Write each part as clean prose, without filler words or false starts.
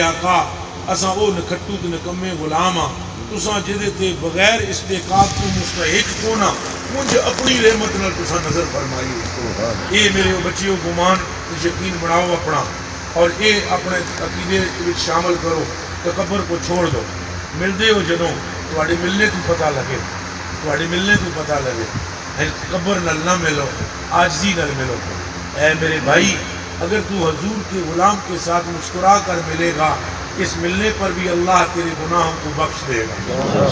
آقا اساں او نکھٹو تے نکمے غلام ہاں تساں جدے تے بغیر استحقاق تو مستحق کو نہ مجھ اپنی رحمت نال تساں نظر فرمائی اے میرے بچیوں گمان یقین بناؤ اپنا اور اے اپنے عقیدے وچ شامل کرو تکبر کو چھوڑ دو ملدے ہو جدوں تواڈے ملنے تو پتہ لگے تواڈے ملنے تو پتہ لگے تکبر نال نہ ملو عاجزی نال ملو اے میرے بھائی اگر تو حضور کے غلام کے ساتھ مسکرا کر ملے گا اس ملنے پر بھی اللہ تیرے گناہوں کو بخش دے گا۔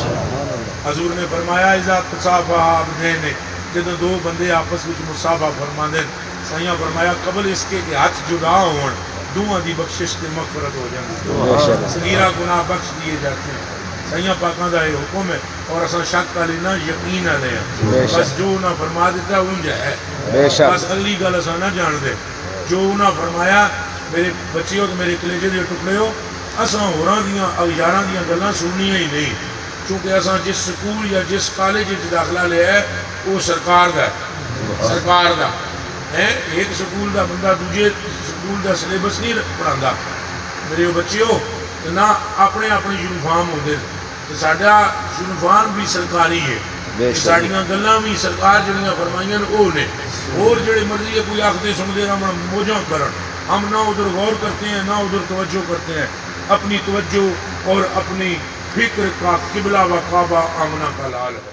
حضور نے فرمایا اذا تصافحا عبدین جب دو بندے آپس میں مصافحہ فرماندے سائیاں فرمایا قبل اس کے کہ ہاتھ جدا ہون دوہاں دی بخشش تے مغفرت ہو جاندی صغیرہ گناہ بخش دیے جاتے ہیں سائیاں پاکاں دا یہ حکم ہے اور اساں شک والے نہ یقین والے ہیں بس جو نہ فرما دیتا اونج ہے بس اگلی گل اساں نہ جان دے جو انہاں فرمایا میرے بچیوں تو میرے کلیجے دے ٹکڑے ہو اساں ہوراں دیاں یاراں دیاں گلاں سننیاں ہی نہیں چونکہ اساں جس سکول یا جس کالج وچ داخلہ لیا ہے وہ سرکار دا ہے سرکار دا ہے ایک سکول دا بندہ دوجے سکول دا سلیبس نہیں پڑھاندا میرے بچیوں نہ اپنے اپنے یونیفارم ہوندے تے ساڈا یونیفارم بھی سرکاری ہے ساڈیاں گلاں بھی سرکار جڑیاں فرمائیاں او نے اور جڑے مرضی کوئی آخدے سنتے رہنا موجاں کرن ہم نہ ادھر غور کرتے ہیں نہ ادھر توجہ کرتے ہیں اپنی توجہ اور اپنی فکر کا قبلہ و کعبہ آمنہ کا لال ہے۔